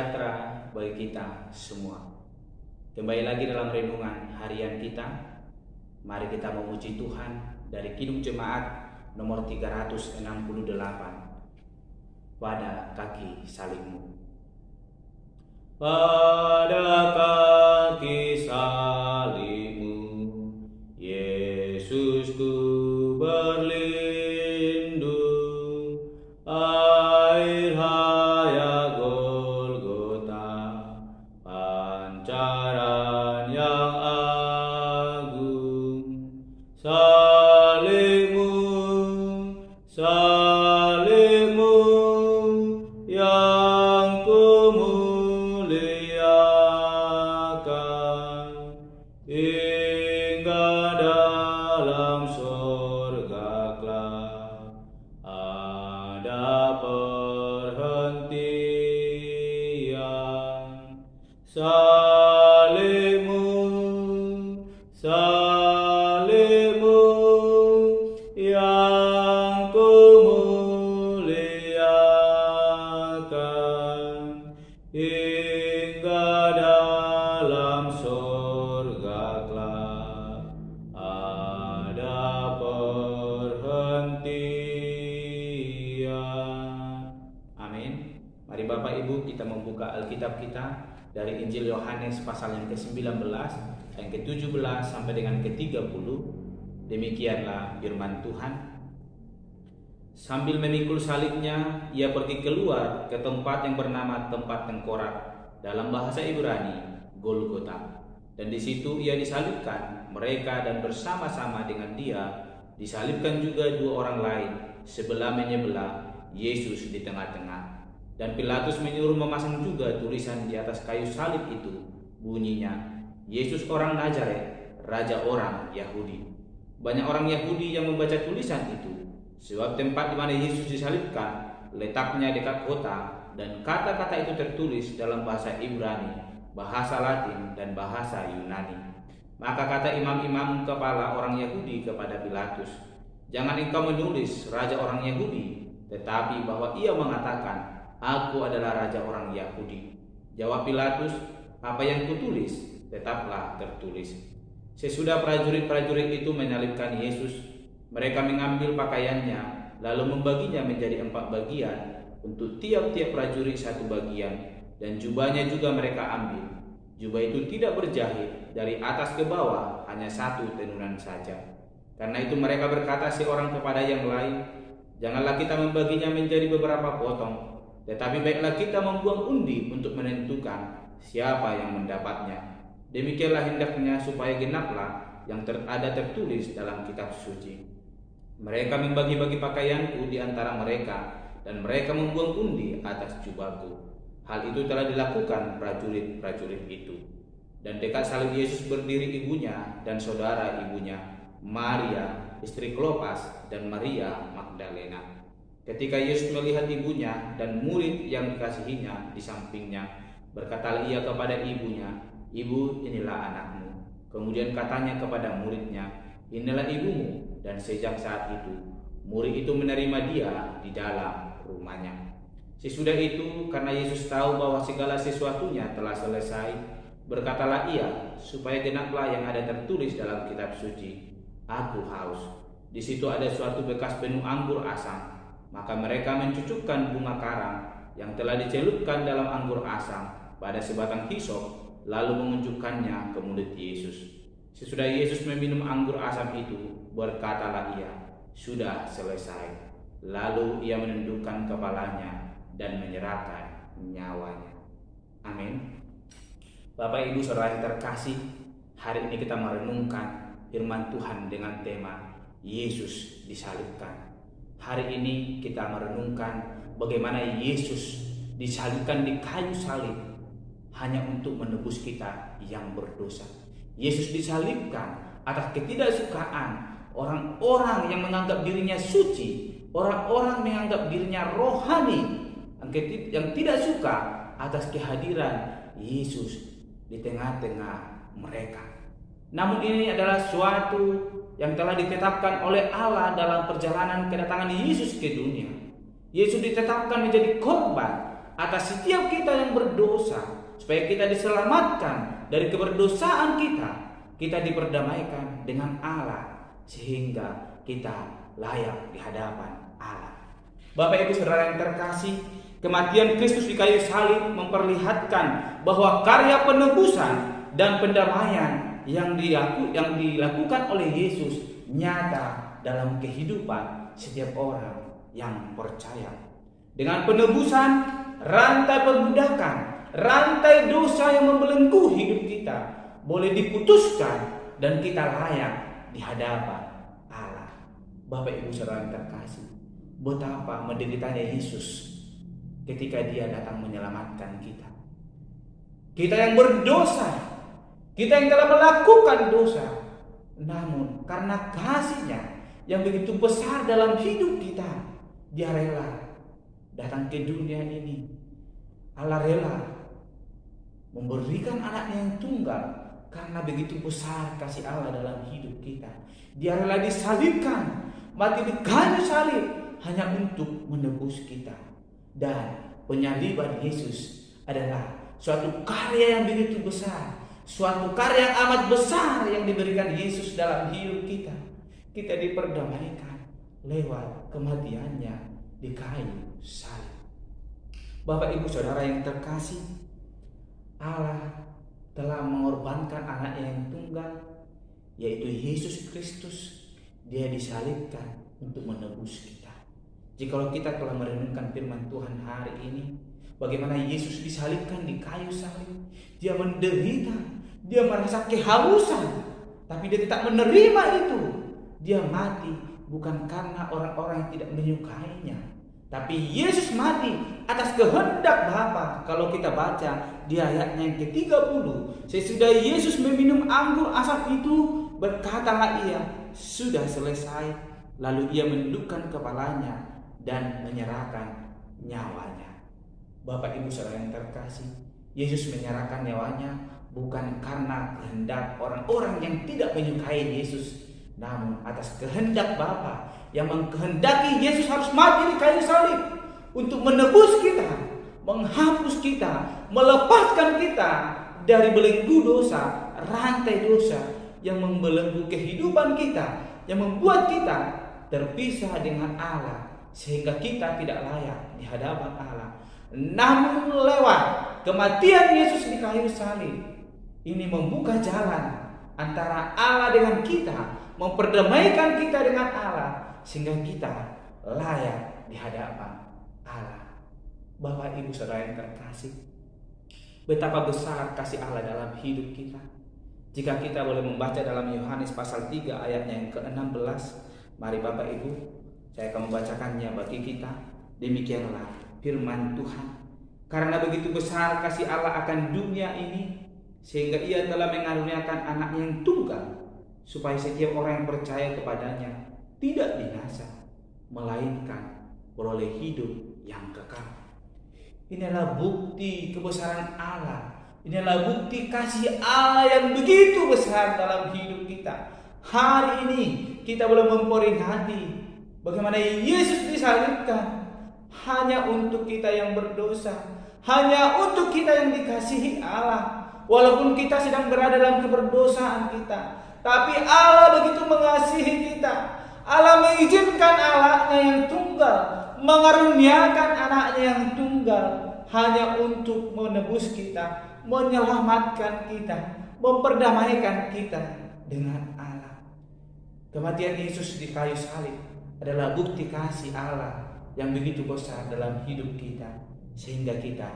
sejahtera bagi kita semua. Kembali lagi dalam renungan harian kita. Mari kita memuji Tuhan dari Kidung Jemaat nomor 368. Pada kaki salibmu. Pada kaki salibmu, Yesusku berlindung. Air haya Golgota, pancaran yang agung. Salibmu, salibmu yang kumuliakan, hingga dalam sorga kelak ada perhentian. Salibmu, salibmu yang kumuliakan, hingga dalam sorga kelak ada perhentian. Amin. Mari Bapak Ibu kita membuka Alkitab kita dari Injil Yohanes pasal yang ke-19 yang ke-17 sampai dengan ke-30. Demikianlah firman Tuhan. Sambil memikul salibnya, ia pergi keluar ke tempat yang bernama tempat tengkorak, dalam bahasa Ibrani Golgota. Dan di situ ia disalibkan, mereka dan bersama-sama dengan dia disalibkan juga dua orang lain, sebelah menyebelah, Yesus di tengah-tengah. Dan Pilatus menyuruh memasang juga tulisan di atas kayu salib itu, bunyinya, Yesus orang Nazaret, Raja orang Yahudi. Banyak orang Yahudi yang membaca tulisan itu, sebab tempat di mana Yesus disalibkan letaknya dekat kota, dan kata-kata itu tertulis dalam bahasa Ibrani, bahasa Latin, dan bahasa Yunani. Maka kata imam-imam kepala orang Yahudi kepada Pilatus, "Jangan engkau menulis Raja orang Yahudi, tetapi bahwa ia mengatakan, Aku adalah Raja orang Yahudi." Jawab Pilatus, "Apa yang kutulis, tetaplah tertulis." Sesudah prajurit-prajurit itu menyalibkan Yesus, mereka mengambil pakaiannya, lalu membaginya menjadi 4 bagian, untuk tiap-tiap prajurit 1 bagian, dan jubahnya juga mereka ambil. Jubah itu tidak berjahit, dari atas ke bawah hanya 1 tenunan saja. Karena itu mereka berkata seorang kepada yang lain, "Janganlah kita membaginya menjadi beberapa potong, tetapi baiklah kita membuang undi untuk menentukan siapa yang mendapatnya. Demikianlah hendaknya supaya genaplah yang ada tertulis dalam kitab suci. Mereka membagi-bagi pakaianku di antara mereka, dan mereka membuang undi atas jubahku." Hal itu telah dilakukan prajurit-prajurit itu. Dan dekat salib Yesus berdiri ibunya dan saudara ibunya, Maria, istri Klopas, dan Maria Magdalena. Ketika Yesus melihat ibunya dan murid yang dikasihinya di sampingnya, berkatalah ia kepada ibunya, "Ibu, inilah anakmu." Kemudian katanya kepada muridnya, "Inilah ibumu." Dan sejak saat itu, murid itu menerima dia di dalam rumahnya. Sesudah itu, karena Yesus tahu bahwa segala sesuatunya telah selesai, berkatalah ia, supaya genaplah yang ada tertulis dalam kitab suci, "Aku haus." Di situ ada suatu bekas penuh anggur asam. Maka mereka mencucukkan bunga karang yang telah dicelupkan dalam anggur asam pada sebatang hisop, lalu menunjukkannya ke mulut Yesus. Sesudah Yesus meminum anggur asam itu, berkatalah ia, "Sudah selesai." Lalu ia menundukkan kepalanya dan menyerahkan nyawanya. Amin. Bapak Ibu Saudara yang terkasih, hari ini kita merenungkan firman Tuhan dengan tema Yesus disalibkan. Hari ini kita merenungkan bagaimana Yesus disalibkan di kayu salib hanya untuk menebus kita yang berdosa. Yesus disalibkan atas ketidaksukaan orang-orang yang menganggap dirinya suci, orang-orang menganggap dirinya rohani, yang tidak suka atas kehadiran Yesus di tengah-tengah mereka. Namun ini adalah suatu yang telah ditetapkan oleh Allah dalam perjalanan kedatangan Yesus ke dunia. Yesus ditetapkan menjadi korban atas setiap kita yang berdosa, supaya kita diselamatkan dari keberdosaan kita. Kita diperdamaikan dengan Allah sehingga kita layak di hadapan Allah. Bapak Ibu Saudara yang terkasih, kematian Kristus di kayu salib memperlihatkan bahwa karya penebusan dan pendamaian yang dilakukan oleh Yesus nyata dalam kehidupan setiap orang yang percaya. Dengan penebusan, rantai perbudakan, rantai dosa yang membelenggu hidup kita boleh diputuskan dan kita layak di hadapan Allah. Bapak Ibu Saudara yang terkasih, betapa menderitanya Yesus ketika Dia datang menyelamatkan kita. Kita yang berdosa, kita yang telah melakukan dosa, namun karena kasih-Nya yang begitu besar dalam hidup kita, Dia rela datang ke dunia ini. Allah rela memberikan anaknya yang tunggal karena begitu besar kasih Allah dalam hidup kita. Dia rela disalibkan, mati di kayu salib hanya untuk menebus kita. Dan penyaliban Yesus adalah suatu karya yang begitu besar, suatu karya yang amat besar yang diberikan Yesus dalam hidup kita. Kita diperdamaikan lewat kematiannya di kayu salib. Bapak Ibu Saudara yang terkasih, Allah telah mengorbankan anaknya yang tunggal, yaitu Yesus Kristus. Dia disalibkan untuk menebus kita. Jikalau kita telah merenungkan firman Tuhan hari ini, bagaimana Yesus disalibkan di kayu salib, Dia menderita, Dia merasa kehausan, tapi Dia tidak menerima itu. Dia mati bukan karena orang-orang yang tidak menyukainya, tapi Yesus mati atas kehendak Bapa. Kalau kita baca di ayatnya yang ke-30, sesudah Yesus meminum anggur asap itu, berkatalah Ia, sudah selesai. Lalu Ia menundukkan kepalanya dan menyerahkan nyawanya. Bapak Ibu Saudara yang terkasih, Yesus menyerahkan nyawanya bukan karena kehendak orang-orang yang tidak menyukai Yesus, namun atas kehendak Bapa yang mengkehendaki Yesus harus mati di kayu salib untuk menebus kita, menghapus kita, melepaskan kita dari belenggu dosa, rantai dosa yang membelenggu kehidupan kita, yang membuat kita terpisah dengan Allah, sehingga kita tidak layak di hadapan Allah. Namun lewat kematian Yesus di kayu salib ini membuka jalan antara Allah dengan kita, memperdamaikan kita dengan Allah, sehingga kita layak di hadapan Allah. Bapak Ibu Saudara yang terkasih, betapa besar kasih Allah dalam hidup kita. Jika kita boleh membaca dalam Yohanes pasal 3 ayatnya yang ke-16, mari Bapak Ibu, saya akan membacakannya bagi kita. Demikianlah firman Tuhan. Karena begitu besar kasih Allah akan dunia ini, sehingga Ia telah mengaruniakan anaknya yang tunggal, supaya setiap orang yang percaya kepadanya tidak binasa, melainkan beroleh hidup yang kekal. Inilah bukti kebesaran Allah. Inilah bukti kasih Allah yang begitu besar dalam hidup kita. Hari ini kita boleh memperingati bagaimana Yesus disalibkan hanya untuk kita yang berdosa, hanya untuk kita yang dikasihi Allah. Walaupun kita sedang berada dalam keberdosaan kita, tapi Allah begitu mengasihi kita. Allah mengizinkan anaknya yang tunggal, mengaruniakan anaknya yang tunggal hanya untuk menebus kita, menyelamatkan kita, memperdamaikan kita dengan Allah. Kematian Yesus di kayu salib adalah bukti kasih Allah yang begitu besar dalam hidup kita, sehingga kita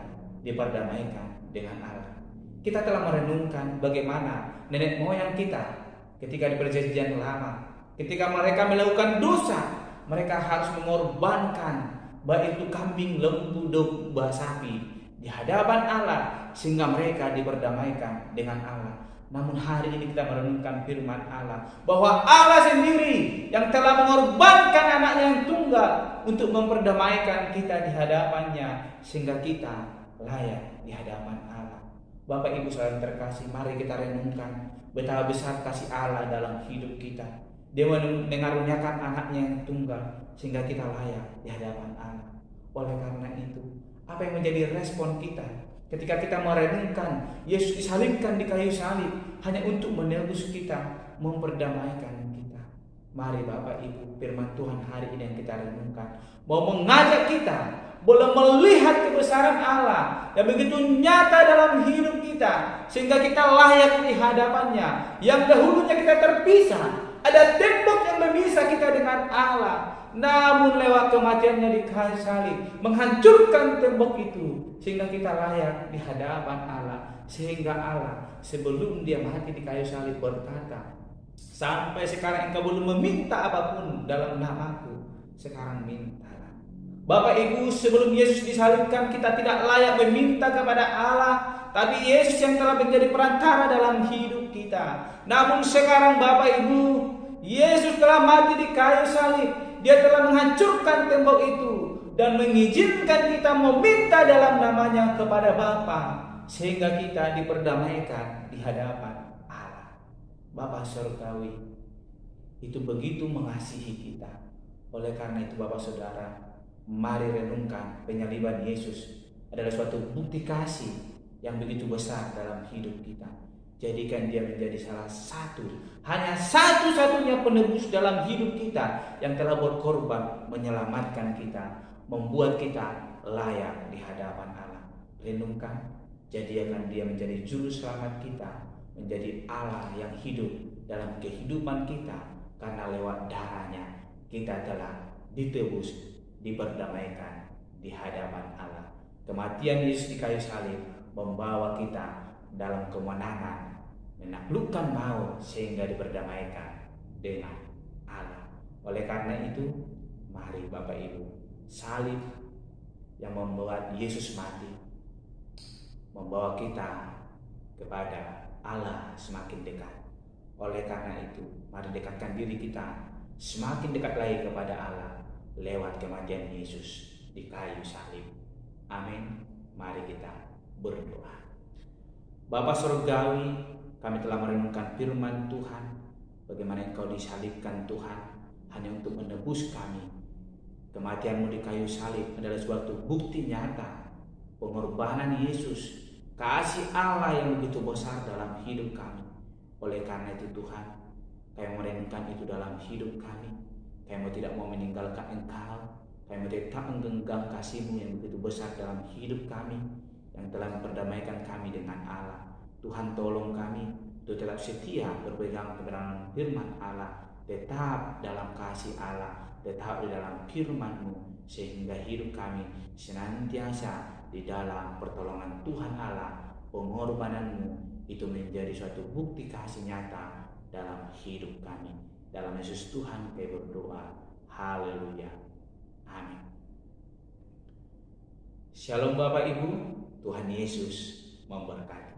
diperdamaikan dengan Allah. Kita telah merenungkan bagaimana nenek moyang kita ketika di perjanjian lama, ketika mereka melakukan dosa, mereka harus mengorbankan baik itu kambing, lembu, domba, sapi di hadapan Allah, sehingga mereka diperdamaikan dengan Allah. Namun hari ini kita merenungkan firman Allah, bahwa Allah sendiri yang telah mengorbankan anaknya yang tunggal untuk memperdamaikan kita di hadapannya, sehingga kita layak di hadapan Allah. Bapak Ibu Saudara terkasih, mari kita renungkan betapa besar kasih Allah dalam hidup kita. Dia mengaruniakan anaknya yang tunggal sehingga kita layak di hadapan Allah. Oleh karena itu, Apa yang menjadi respon kita ketika kita merenungkan Yesus disalibkan di kayu salib hanya untuk menebus kita, memperdamaikan kita. Mari Bapak Ibu, firman Tuhan hari ini yang kita renungkan mau mengajak kita boleh melihat kebesaran Allah yang begitu nyata dalam hidup kita, sehingga kita layak di hadapannya. Yang dahulunya kita terpisah, ada tembok yang memisah kita dengan Allah, namun lewat kematiannya di kayu salib menghancurkan tembok itu, sehingga kita layak di hadapan Allah. Sehingga Allah sebelum dia mati di kayu salib berkata, sampai sekarang engkau belum meminta apapun dalam namaku, sekarang mintalah. Bapak Ibu, sebelum Yesus disalibkan kita tidak layak meminta kepada Allah, tapi Yesus yang telah menjadi perantara dalam hidup kita. Namun sekarang Bapak Ibu, Yesus telah mati di kayu salib. Dia telah menghancurkan tembok itu dan mengizinkan kita meminta dalam namanya kepada Bapa, sehingga kita diperdamaikan di hadapan Allah. Bapa surgawi itu begitu mengasihi kita. Oleh karena itu Bapak Saudara, mari renungkan penyaliban Yesus adalah suatu bukti kasih yang begitu besar dalam hidup kita. Jadikan dia menjadi salah satu, hanya satu-satunya penebus dalam hidup kita yang telah berkorban menyelamatkan kita, membuat kita layak di hadapan Allah. Renungkan, jadikan dia menjadi juru selamat kita, menjadi Allah yang hidup dalam kehidupan kita, karena lewat darahnya kita telah ditebus, diperdamaikan di hadapan Allah. Kematian Yesus di kayu salib membawa kita dalam kemenangan, menaklukkan maut sehingga diperdamaikan dengan Allah. Oleh karena itu, mari Bapak Ibu, salib yang membuat Yesus mati membawa kita kepada Allah semakin dekat. Oleh karena itu, mari dekatkan diri kita semakin dekat lagi kepada Allah lewat kematian Yesus di kayu salib. Amin. Mari kita berdoa. Bapa surgawi, kami telah merenungkan firman Tuhan, bagaimana Engkau disalibkan Tuhan hanya untuk menebus kami. Kematian-Mu di kayu salib adalah suatu bukti nyata pengorbanan Yesus, kasih Allah yang begitu besar dalam hidup kami. Oleh karena itu Tuhan, kami merenungkan itu dalam hidup kami. Kami tidak mau meninggalkan Engkau. Kami tetap menggenggam kasih-Mu yang begitu besar dalam hidup kami, yang telah memperdamaikan kami dengan Allah. Tuhan tolong kami untuk tetap setia berpegang kebenaran firman Allah, tetap dalam kasih Allah, tetap di dalam firman-Mu, sehingga hidup kami senantiasa di dalam pertolongan Tuhan Allah. Pengorbanan-Mu itu menjadi suatu bukti kasih nyata dalam hidup kami. Dalam Yesus Tuhan kami berdoa. Haleluya. Amin. Shalom Bapak Ibu, Tuhan Yesus memberkati.